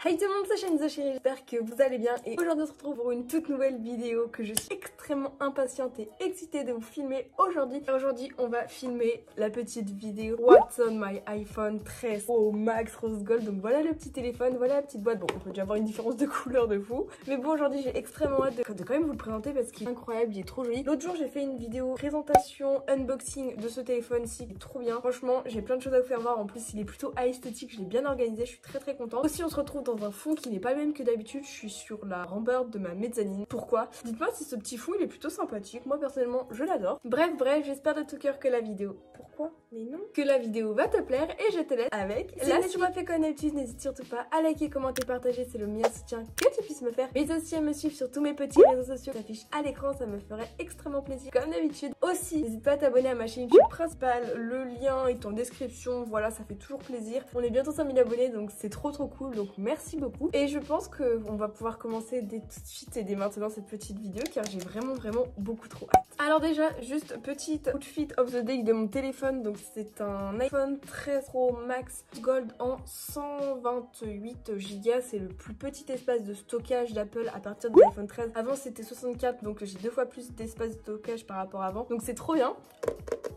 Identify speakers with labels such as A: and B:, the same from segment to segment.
A: Hey tout le monde, c'est Shane Chérie, j'espère que vous allez bien et aujourd'hui on se retrouve pour une toute nouvelle vidéo que je suis extrêmement impatiente et excitée de vous filmer aujourd'hui. Aujourd'hui on va filmer la petite vidéo What's on my iPhone 13 Pro Max Rose Gold. Donc voilà le petit téléphone, voilà la petite boîte. Bon, on peut déjà avoir une différence de couleur de fou, mais bon, aujourd'hui j'ai extrêmement hâte de quand même vous le présenter parce qu'il est incroyable, il est trop joli. L'autre jour j'ai fait une vidéo présentation, unboxing de ce téléphone-ci, il est trop bien. Franchement j'ai plein de choses à vous faire voir, en plus il est plutôt esthétique, je l'ai bien organisé, je suis très contente. Aussi on se retrouve dans un fond qui n'est pas le même que d'habitude, je suis sur la rambarde de ma mezzanine. Pourquoi? Dites-moi si ce petit fond il est plutôt sympathique, moi personnellement je l'adore. Bref, j'espère de tout cœur que la vidéo... Pourquoi? Mais non. Que la vidéo va te plaire et je te laisse avec la suite. Si tu m'as fait comme d'habitude, n'hésite surtout pas à liker, commenter, partager, c'est le meilleur soutien que tu puisses me faire. Mais aussi à me suivre sur tous mes petits réseaux sociaux qui s'affichent à l'écran, ça me ferait extrêmement plaisir comme d'habitude. Aussi, n'hésite pas à t'abonner à ma chaîne YouTube principale, le lien est en description, voilà, ça fait toujours plaisir. On est bientôt 5000 abonnés donc c'est trop cool, donc merci beaucoup. Et je pense qu'on va pouvoir commencer dès tout de suite et dès maintenant cette petite vidéo car j'ai vraiment beaucoup trop hâte. Alors déjà, juste petite outfit of the day de mon téléphone, donc c'est un iPhone 13 Pro Max Gold en 128 Go, c'est le plus petit espace de stockage d'Apple à partir de l'iPhone 13. Avant c'était 64, donc j'ai 2 fois plus d'espace de stockage par rapport à avant, donc c'est trop bien.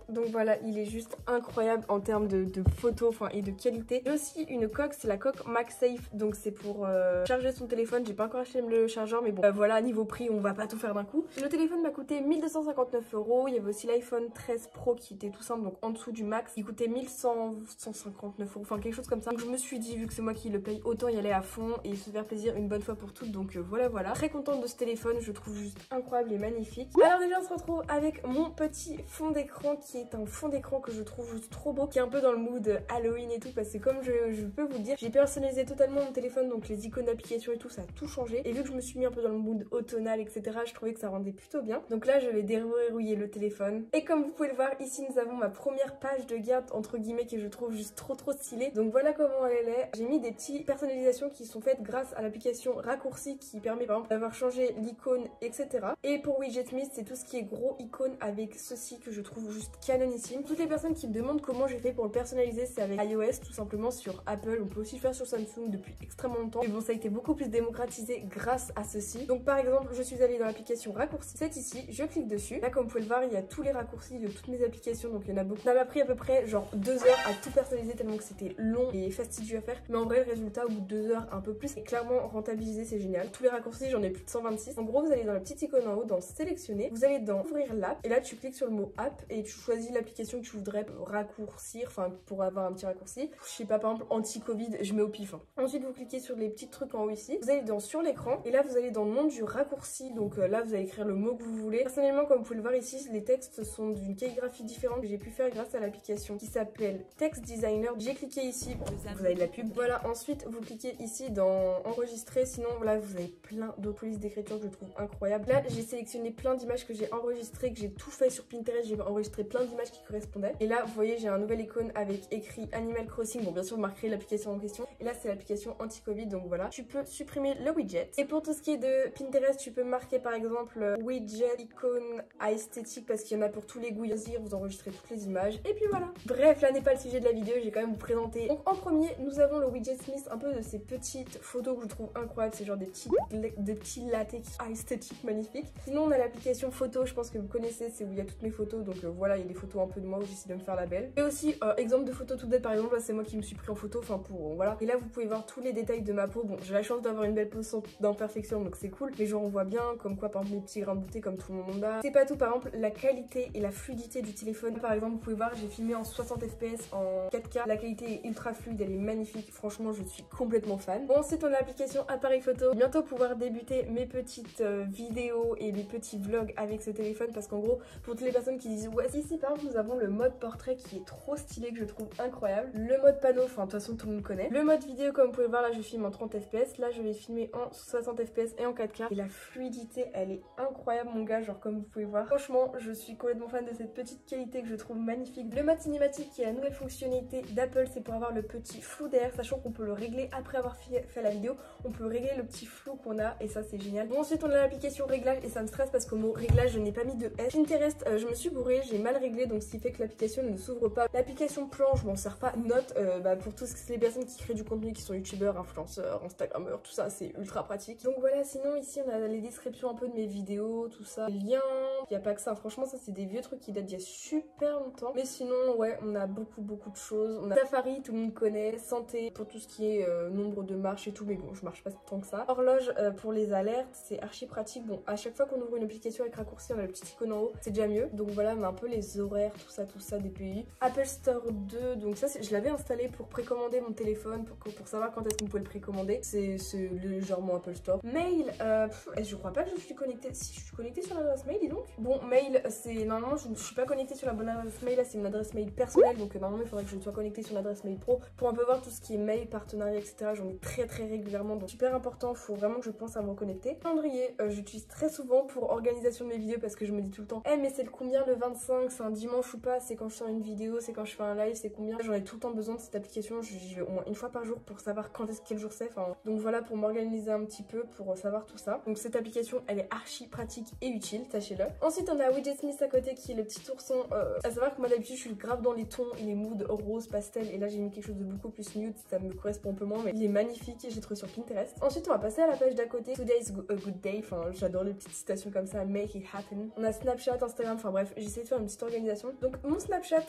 A: Donc voilà, il est juste incroyable en termes de photos et de qualité. J'ai aussi une coque, c'est la coque MagSafe, donc c'est pour charger son téléphone. J'ai pas encore acheté le chargeur, mais bon, voilà, niveau prix, on va pas tout faire d'un coup. Le téléphone m'a coûté 1259 €. Il y avait aussi l'iPhone 13 Pro qui était tout simple, donc en dessous du max. Il coûtait 1159 €, enfin quelque chose comme ça. Donc je me suis dit, vu que c'est moi qui le paye, autant y aller à fond et se faire plaisir une bonne fois pour toutes. Donc voilà. Très contente de ce téléphone, je le trouve juste incroyable et magnifique. Alors déjà, on se retrouve avec mon petit fond d'écran qui est un fond d'écran que je trouve juste trop beau, qui est un peu dans le mood Halloween et tout, parce que comme je peux vous le dire, j'ai personnalisé totalement mon téléphone, donc les icônes d'application et tout, ça a tout changé. Et vu que je me suis mis un peu dans le mood automnal, etc., je trouvais que ça rendait plutôt bien. Donc là, je vais déverrouiller le téléphone. Et comme vous pouvez le voir, ici, nous avons ma première page de garde, entre guillemets, que je trouve juste trop stylée. Donc voilà comment elle est. J'ai mis des petites personnalisations qui sont faites grâce à l'application Raccourci qui permet par exemple d'avoir changé l'icône, etc. Et pour Widgetmist, c'est tout ce qui est gros icône avec ceci que je trouve juste canonissime. Toutes les personnes qui me demandent comment j'ai fait pour le personnaliser, c'est avec iOS, tout simplement sur Apple. On peut aussi le faire sur Samsung depuis extrêmement longtemps. Mais bon, ça a été beaucoup plus démocratisé grâce à ceci. Donc par exemple, je suis allée dans l'application Raccourci. C'est ici, je clique dessus. Là, comme vous pouvez le voir, il y a tous les raccourcis de toutes mes applications. Donc il y en a beaucoup. Ça m'a pris à peu près genre 2 heures à tout personnaliser tellement que c'était long et fastidieux à faire. Mais en vrai, le résultat au bout de 2 heures, un peu plus, est clairement rentabilisé, c'est génial. Tous les raccourcis, j'en ai plus de 126. En gros, vous allez dans la petite icône en haut, dans sélectionner. Vous allez dans ouvrir l'app. Et là, tu cliques sur le mot app et tu choisis l'application que tu voudrais raccourcir, enfin pour avoir un petit raccourci. Je sais pas, par exemple anti-Covid, je mets au pif. Ensuite vous cliquez sur les petits trucs en haut ici, vous allez dans sur l'écran et là vous allez dans le nom du raccourci, donc là vous allez écrire le mot que vous voulez. Personnellement, comme vous pouvez le voir ici, les textes sont d'une calligraphie différente que j'ai pu faire grâce à l'application qui s'appelle Text Designer. J'ai cliqué ici, vous avez de la pub. Voilà, ensuite vous cliquez ici dans enregistrer, sinon là vous avez plein d'autres polices d'écriture que je trouve incroyables. Là j'ai sélectionné plein d'images que j'ai enregistrées, que j'ai tout fait sur Pinterest, j'ai enregistré plein d'images qui correspondaient. Et là vous voyez, j'ai un nouvel icône avec écrit Animal Crossing. Bon, bien sûr vous marquerez l'application en question. Et là c'est l'application anti-Covid, donc voilà. Tu peux supprimer le widget. Et pour tout ce qui est de Pinterest, tu peux marquer par exemple widget, icône esthétique, parce qu'il y en a pour tous les goûts. Vous enregistrez toutes les images. Et puis voilà. Bref, là n'est pas le sujet de la vidéo, j'ai quand même vous présenter. Donc en premier, nous avons le Widgetmist, un peu de ces petites photos que je trouve incroyables. C'est genre des petits latés esthétiques magnifiques. Sinon on a l'application photo, je pense que vous connaissez, c'est où il y a toutes mes photos. Donc voilà, il y a des photos un peu de moi où j'essaie de me faire la belle. Et aussi, exemple de photo toute bête, par exemple, là c'est moi qui me suis pris en photo, voilà. Et là vous pouvez voir tous les détails de ma peau. Bon, j'ai la chance d'avoir une belle peau sans d'imperfection, donc c'est cool. Mais genre on voit bien, comme quoi par exemple les petits grains de beauté comme tout le monde a. C'est pas tout, par exemple la qualité et la fluidité du téléphone. Par exemple, vous pouvez voir, j'ai filmé en 60 fps en 4K. La qualité est ultra fluide, elle est magnifique. Franchement, je suis complètement fan. Bon, ensuite on a l'application appareil photo. Bientôt pouvoir débuter mes petites vidéos et les petits vlogs avec ce téléphone, parce qu'en gros, pour toutes les personnes qui disent ouais, ici par exemple nous avons le mode portrait qui est trop stylé, que je trouve incroyable. Le mode panneau, enfin de toute façon tout le monde connaît. Le mode vidéo, comme vous pouvez voir, là je filme en 30 fps, là je vais filmer en 60 fps et en 4K. Et la fluidité, elle est incroyable mon gars, genre comme vous pouvez voir. Franchement, je suis complètement fan de cette petite qualité que je trouve magnifique. Le mode cinématique qui est la nouvelle fonctionnalité d'Apple, c'est pour avoir le petit flou derrière, sachant qu'on peut le régler après avoir fait la vidéo. On peut régler le petit flou qu'on a et ça c'est génial. Bon, ensuite on a l'application réglage et ça me stresse parce qu'au mot réglage je n'ai pas mis de S. Pinterest, je me suis bourrée, j'ai mal réglé réglé, donc ce qui fait que l'application ne s'ouvre pas. L'application plan, je m'en sers pas. Note, pour toutes les personnes qui créent du contenu, qui sont youtubeurs, influenceurs, instagrammeurs, tout ça, c'est ultra pratique. Donc voilà, sinon ici on a les descriptions un peu de mes vidéos, tout ça, les liens, il n'y a pas que ça, franchement ça c'est des vieux trucs qui datent d'il y a super longtemps. Mais sinon ouais, on a beaucoup de choses. On a Safari, tout le monde connaît, santé pour tout ce qui est nombre de marches et tout, mais bon je marche pas tant que ça. Horloge pour les alertes, c'est archi pratique. Bon, à chaque fois qu'on ouvre une application avec raccourci, on a le petit icône en haut, c'est déjà mieux. Donc voilà, on a un peu les horaires, tout ça des pays. Apple Store 2, donc ça je l'avais installé pour précommander mon téléphone, pour savoir quand est-ce qu'on pouvait le précommander. C'est légèrement Apple Store. Mail, je crois pas que je suis connectée. Si je suis connectée sur l'adresse mail, dis donc. Bon, mail, c'est normalement je ne suis pas connectée sur la bonne adresse mail. Là, c'est une adresse mail personnelle, donc normalement il faudrait que je sois connectée sur l'adresse mail pro pour un peu voir tout ce qui est mail, partenariat, etc. J'en ai très régulièrement, donc super important. Faut vraiment que je pense à me reconnecter. Calendrier, j'utilise très souvent pour organisation de mes vidéos parce que je me dis tout le temps, mais c'est le combien le 25, c'est un dimanche ou pas, c'est quand je sors une vidéo, c'est quand je fais un live, c'est combien. J'en ai tout le temps besoin de cette application. J'y vais au moins une fois par jour pour savoir quand est-ce quel jour c'est. Enfin, donc voilà, pour m'organiser un petit peu, pour savoir tout ça. Donc cette application, elle est archi pratique et utile, sachez-le. Ensuite, on a Widget Smith à côté qui est le petit ourson. À savoir que moi d'habitude, je suis grave dans les tons et les moods rose, pastel. Et là, j'ai mis quelque chose de beaucoup plus nude, ça me correspond un peu moins, mais il est magnifique et j'ai trouvé sur Pinterest. Ensuite, on va passer à la page d'à côté. Today's a good day. Enfin, j'adore les petites citations comme ça. Make it happen. On a Snapchat, Instagram. Enfin bref, j'essaie de faire une petite organisation. Donc mon Snapchat,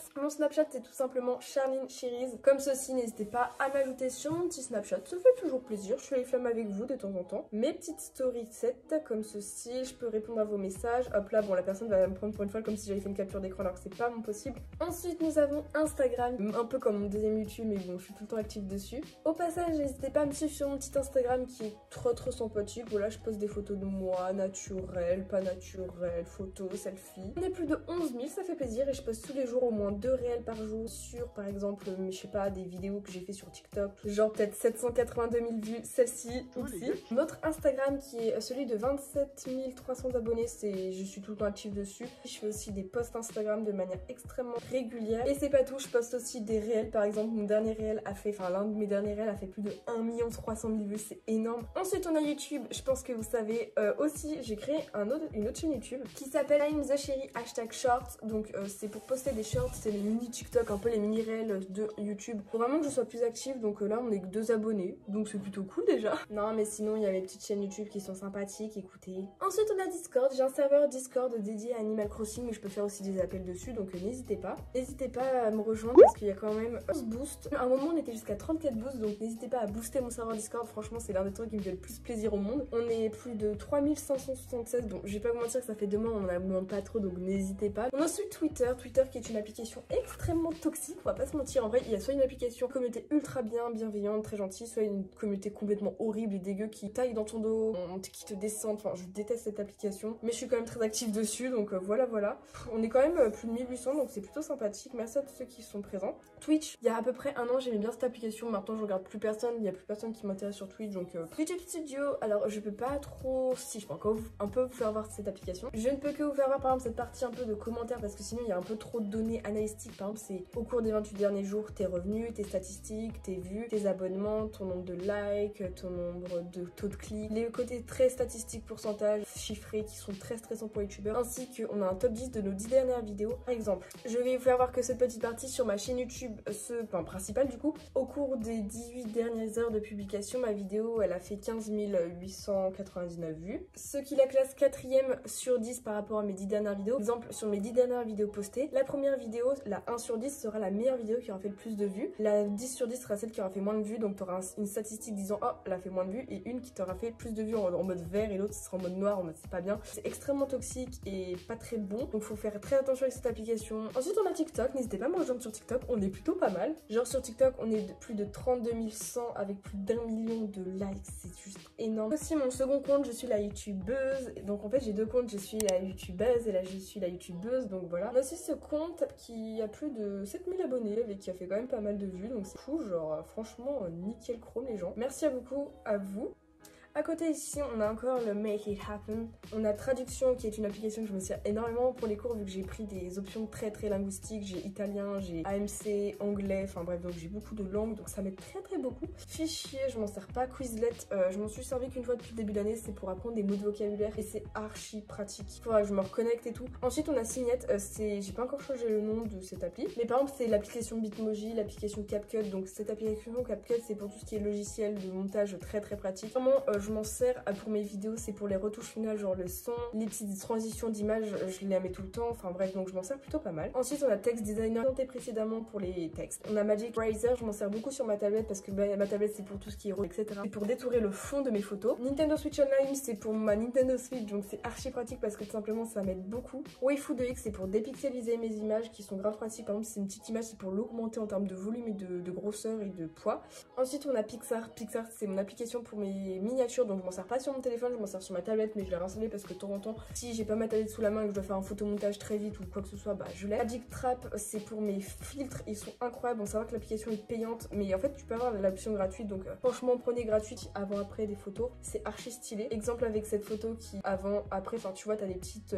A: c'est tout simplement Charline Cherise. Comme ceci, n'hésitez pas à m'ajouter sur mon petit Snapchat. Ça fait toujours plaisir. Je fais les flammes avec vous de temps en temps. Mes petites stories set comme ceci. Je peux répondre à vos messages. Hop là, bon, la personne va me prendre pour une folle comme si j'avais fait une capture d'écran alors que c'est pas mon possible. Ensuite, nous avons Instagram, un peu comme mon deuxième YouTube, mais bon, je suis tout le temps active dessus. Au passage, n'hésitez pas à me suivre sur mon petit Instagram qui est trop sympathique. Voilà, je poste des photos de moi, naturelles, pas naturelles, photos, selfies. On est plus de 11 000, ça fait plaisir et je poste tous les jours au moins 2 réels par jour sur, par exemple, je sais pas, des vidéos que j'ai fait sur TikTok, genre peut-être 782 000 vues, celle-ci aussi. Notre Instagram qui est celui de 27 300 abonnés, je suis tout le temps active dessus. Je fais aussi des posts Instagram de manière extrêmement régulière. Et c'est pas tout, je poste aussi des réels. Par exemple, mon dernier réel a fait, l'un de mes derniers réels a fait plus de 1 300 000 vues, c'est énorme. Ensuite, on a YouTube, je pense que vous savez aussi, j'ai créé une autre chaîne YouTube qui s'appelle I'm the Chérie #short. Donc c'est pour poster des shorts, c'est les mini TikTok, un peu les mini réels de YouTube. Pour vraiment que je sois plus active, donc là on est que 2 abonnés, donc c'est plutôt cool déjà. Non mais sinon il y a mes petites chaînes YouTube qui sont sympathiques, écoutez. Ensuite on a Discord, j'ai un serveur Discord dédié à Animal Crossing, mais je peux faire aussi des appels dessus, donc n'hésitez pas. N'hésitez pas à me rejoindre parce qu'il y a quand même 11 boosts. À un moment on était jusqu'à 34 boosts, donc n'hésitez pas à booster mon serveur Discord, franchement c'est l'un des trucs qui me fait le plus plaisir au monde. On est plus de 3576, donc je vais pas vous mentir que ça fait 2 mois, on en a moins pas trop, donc n'hésitez pas. On a ensuite Twitter qui est une application extrêmement toxique, on va pas se mentir, en vrai il y a soit une application communauté ultra bienveillante, très gentille, soit une communauté complètement horrible et dégueu qui taille dans ton dos, qui te descend, enfin je déteste cette application, mais je suis quand même très active dessus, donc voilà. On est quand même plus de 1800, donc c'est plutôt sympathique, merci à tous ceux qui sont présents. Twitch, il y a à peu près 1 an j'aimais bien cette application, maintenant je regarde plus personne, il y a plus personne qui m'intéresse sur Twitch, donc Twitch Studio, alors je peux pas trop, si je peux encore un peu vous faire voir cette application, je ne peux que vous faire voir par exemple cette partie un peu de commentaires parce que sinon il y a un peu trop de données analytiques. Par exemple c'est au cours des 28 derniers jours tes revenus, tes statistiques, tes vues, tes abonnements, ton nombre de likes, ton nombre de taux de clics, les côtés très statistiques, pourcentages chiffrés qui sont très stressants pour les youtubeurs, ainsi qu'on a un top 10 de nos 10 dernières vidéos. Par exemple, je vais vous faire voir que cette petite partie sur ma chaîne YouTube, principale du coup, au cours des 18 dernières heures de publication, ma vidéo elle a fait 15 899 vues, ce qui la classe 4e sur 10 par rapport à mes 10 dernières vidéos. Par exemple, sur mes 10 dernières vidéos postées, la première vidéo, la 1 sur 10 sera la meilleure vidéo qui aura fait le plus de vues, la 10 sur 10 sera celle qui aura fait moins de vues, donc tu auras une statistique disant oh elle a fait moins de vues, et une qui t'aura fait plus de vues en mode vert et l'autre sera en mode noir, en mode c'est pas bien. C'est extrêmement toxique et pas très bon, donc faut faire très attention avec cette application. Ensuite on a TikTok, n'hésitez pas à me rejoindre sur TikTok, on est plutôt pas mal. Genre sur TikTok on est de plus de 32 100 avec plus d'1 million de likes, c'est juste énorme. Aussi mon second compte, je suis la youtubeuse, donc en fait j'ai 2 comptes, je suis la youtubeuse et là je suis la youtubeuse, donc voilà. On a aussi ce compte qui a plus de 7000 abonnés et qui a fait quand même pas mal de vues, donc c'est fou, genre franchement nickel chrome les gens. Merci à beaucoup à vous. À côté ici, on a encore le Make It Happen. On a Traduction qui est une application que je me sers énormément pour les cours vu que j'ai pris des options très linguistiques. J'ai italien, j'ai AMC, anglais, enfin bref, donc j'ai beaucoup de langues, donc ça m'aide très beaucoup. Fichier, je m'en sers pas. Quizlet, je m'en suis servi qu'une fois depuis le début de l'année, c'est pour apprendre des mots de vocabulaire et c'est archi pratique. Il faudra que je me reconnecte et tout. Ensuite, on a Signette, j'ai pas encore changé le nom de cette appli, mais par exemple, c'est l'application Bitmoji, l'application CapCut. Donc cette application CapCut, c'est pour tout ce qui est logiciel de montage très pratique. Vraiment, je m'en sers pour mes vidéos, c'est pour les retouches finales, genre le son, les petites transitions d'image, je les mets tout le temps, enfin bref, donc je m'en sers plutôt pas mal. Ensuite, on a Text Designer, présenté précédemment pour les textes. On a Magic Eraser, je m'en sers beaucoup sur ma tablette parce que ma tablette c'est pour tout ce qui est etc. C'est pour détourer le fond de mes photos. Nintendo Switch Online, c'est pour ma Nintendo Switch, donc c'est archi pratique parce que tout simplement ça m'aide beaucoup. Waifu 2X, c'est pour dépixeliser mes images qui sont grave pratiques. Par exemple, si c'est une petite image, c'est pour l'augmenter en termes de volume et de grosseur et de poids. Ensuite, on a Pixar. Pixar, c'est mon application pour mes miniatures, donc je m'en sers pas sur mon téléphone, je m'en sers sur ma tablette, mais je l'ai réinstallée parce que de temps en temps, si j'ai pas ma tablette sous la main et que je dois faire un photomontage très vite ou quoi que ce soit, bah je l'ai. Magic Trap, c'est pour mes filtres, ils sont incroyables. Bon, savoir que l'application est payante, mais en fait, tu peux avoir l'option gratuite, donc franchement, prenez gratuite avant-après des photos, c'est archi stylé. Exemple avec cette photo qui avant-après, enfin tu vois, t'as des petites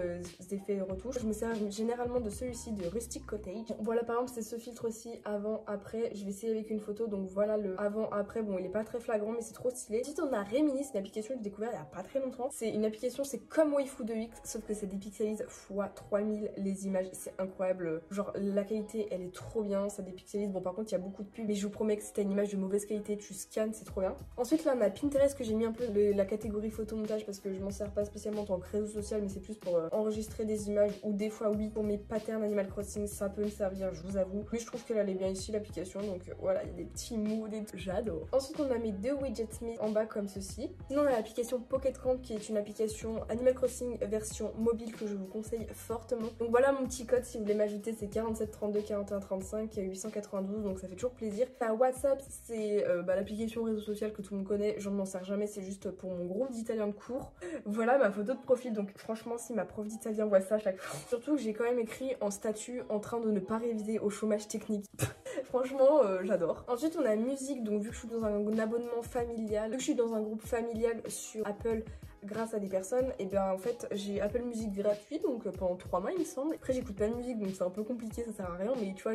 A: effets de retouche. Je me sers généralement de celui-ci de Rustic Cottage. Voilà, par exemple, c'est ce filtre aussi avant-après. Je vais essayer avec une photo, donc voilà le avant-après. Bon, il est pas très flagrant, mais c'est trop stylé. Ensuite, on a Remini, c'est une application que j'ai découvert il y a pas très longtemps. C'est une application, c'est comme Waifu 2X, sauf que ça dépixelise x 3000 les images. C'est incroyable. Genre, la qualité, elle est trop bien. Ça dépixelise. Bon, par contre, il y a beaucoup de pubs, mais je vous promets que si t'as une image de mauvaise qualité, tu scannes, c'est trop bien. Ensuite, là, on a Pinterest que j'ai mis un peu la catégorie photomontage parce que je m'en sers pas spécialement en tant que réseau social, mais c'est plus pour enregistrer des images ou des fois, oui, pour mes patterns Animal Crossing, ça peut me servir, je vous avoue. Mais je trouve qu'elle est bien ici, l'application. Donc voilà, il y a des petits mots, j'adore. Ensuite, on a mis deux widgets mis en bas comme ceci. Sinon, on a l'application Pocket Camp qui est une application Animal Crossing version mobile que je vous conseille fortement. Donc voilà mon petit code si vous voulez m'ajouter, c'est 47 32 41 35 892, donc ça fait toujours plaisir. La WhatsApp, c'est l'application réseau social que tout le monde connaît. Je ne m'en sers jamais, c'est juste pour mon groupe d'italien de cours. Voilà ma photo de profil, donc franchement si ma prof d'italien voit ça à chaque fois. Surtout que j'ai quand même écrit en statut en train de ne pas réviser au chômage technique. Franchement, j'adore. Ensuite, on a musique, donc vu que je suis dans un abonnement familial, vu que je suis dans un groupe familial sur Apple, grâce à des personnes, et bien en fait j'ai Apple Music gratuit donc pendant 3 mois il me semble. Après j'écoute pas de musique donc c'est un peu compliqué, ça sert à rien, mais tu vois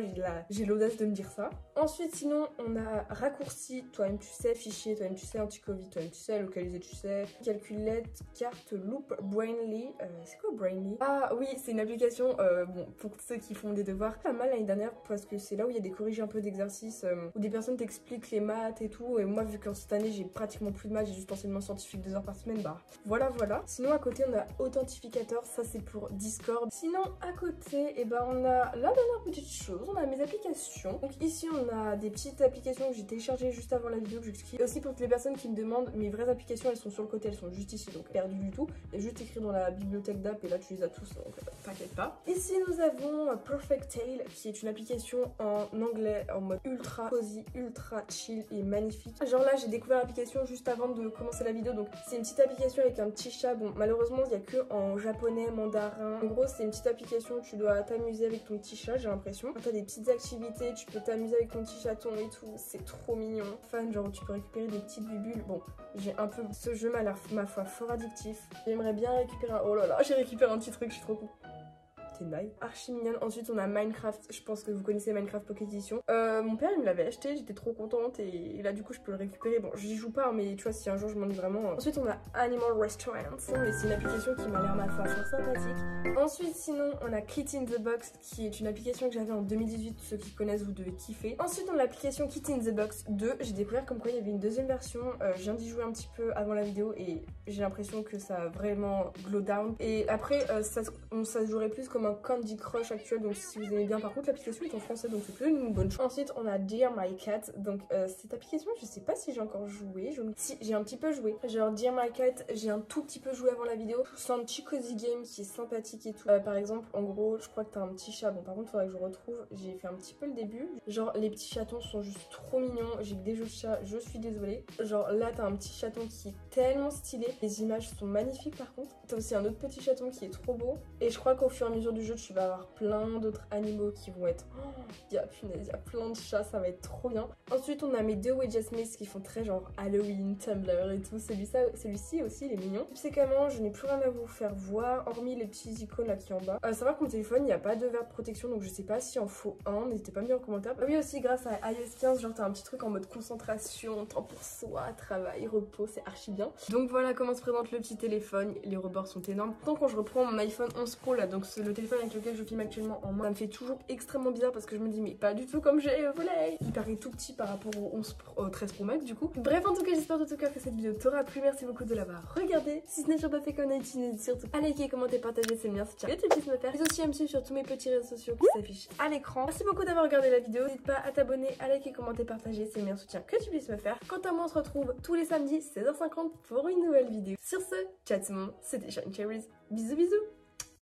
A: j'ai l'audace de me dire ça. Ensuite sinon on a raccourci, toi-même tu sais, fichier, toi-même tu sais, anti-covid, toi-même tu sais, localisé tu sais, calculette, carte, loop, Brainly, c'est quoi Brainly? Ah oui, c'est une application, bon pour ceux qui font des devoirs, pas mal l'année dernière parce que c'est là où il y a des corrigés un peu d'exercices, où des personnes t'expliquent les maths et tout, et moi vu qu'en cette année j'ai pratiquement plus de maths, j'ai juste enseignement scientifique 2 heures par semaine, bah voilà. Sinon à côté on a Authentificateur, ça c'est pour Discord. Sinon à côté, et ben on a la dernière petite chose, on a mes applications. Donc ici on a des petites applications que j'ai téléchargées juste avant la vidéo que j'explique. Et aussi pour toutes les personnes qui me demandent, mes vraies applications elles sont sur le côté, elles sont juste ici, donc perdues du tout. Et juste écrit dans la bibliothèque d'app et là tu les as tous, donc t'inquiète pas. Ici nous avons Perfect Tale qui est une application en anglais en mode ultra cozy, ultra chill et magnifique. Genre là j'ai découvert l'application juste avant de commencer la vidéo, donc c'est une petite application avec un petit chat. Bon malheureusement il n'y a que en japonais, mandarin. En gros c'est une petite application où tu dois t'amuser avec ton petit chat, j'ai l'impression. Quand t'as des petites activités, tu peux t'amuser avec ton petit chaton et tout, c'est trop mignon. Fan, genre tu peux récupérer des petites bubules. Bon j'ai un peu, ce jeu m'a l'air ma foi fort addictif. J'aimerais bien récupérer un, oh là là j'ai récupéré un petit truc, je suis trop cool. Archi mignonne. Ensuite on a Minecraft, je pense que vous connaissez Minecraft Pocket Edition. Mon père il me l'avait acheté, j'étais trop contente et là du coup je peux le récupérer. Bon j'y joue pas mais tu vois si un jour je m'ennuie vraiment. Ensuite on a Animal Restaurant, mais c'est une application qui m'a l'air ma foi fort sympathique. Ensuite sinon on a Kit in the Box qui est une application que j'avais en 2018, ceux qui connaissent vous devez kiffer. Ensuite on a l'application Kit in the Box 2, j'ai découvert comme quoi il y avait une deuxième version, je viens d'y jouer un petit peu avant la vidéo et j'ai l'impression que ça a vraiment glow down. Et après ça se jouerait plus comme un Candy Crush actuel, donc si vous aimez bien. Par contre l'application est en français donc c'est plutôt une bonne chose. Ensuite on a Dear My Cat, donc cette application je sais pas si j'ai encore joué, si j'ai un petit peu joué, genre Dear My Cat j'ai un tout petit peu joué avant la vidéo. C'est un petit cozy game qui est sympathique et tout. Par exemple en gros je crois que t'as un petit chat, bon par contre faudrait que je retrouve, j'ai fait un petit peu le début, genre les petits chatons sont juste trop mignons, j'ai que des jeux de chat, je suis désolée. Genre là t'as un petit chaton qui est tellement stylé, les images sont magnifiques. Par contre t'as aussi un autre petit chaton qui est trop beau et je crois qu'au fur et à mesure du jeu, tu vas avoir plein d'autres animaux qui vont être... Oh, il y a plein de chats, ça va être trop bien. Ensuite, on a mes 2 Wedges Maze qui font très genre Halloween, Tumblr et tout. Celui-ci aussi, il est mignon. Psychiquement, je n'ai plus rien à vous faire voir, hormis les petits icônes là qui sont en bas. Savoir que mon téléphone, il n'y a pas de verre de protection, donc je sais pas si en faut un. N'hésitez pas à me dire en commentaire. Oui, aussi, grâce à iOS 15, genre t'as un petit truc en mode concentration, temps pour soi, travail, repos, c'est archi bien. Donc voilà comment se présente le petit téléphone. Les rebords sont énormes. Tant quand je reprends mon iPhone 11 Pro là, donc c'est le téléphone avec lequel je filme actuellement en main, ça me fait toujours extrêmement bizarre parce que je me dis mais pas du tout comme j'ai volé. Il paraît tout petit par rapport au 13 Pro Max du coup. Bref, en tout cas, j'espère de tout cœur que cette vidéo t'aura plu. Merci beaucoup de l'avoir regardée. Si ce n'est toujours pas fait comme d'habitude, n'hésite surtout à liker, commenter, partager, c'est le meilleur soutien que tu puisses me faire. Mais aussi à me suivre sur tous mes petits réseaux sociaux qui s'affichent à l'écran. Merci beaucoup d'avoir regardé la vidéo. N'hésite pas à t'abonner, à liker, commenter, partager, c'est le meilleur soutien que tu puisses me faire. Quant à moi, on se retrouve tous les samedis 16h50 pour une nouvelle vidéo. Sur ce, ciao tout le monde, c'était Shine Cherries. Bisous bisous.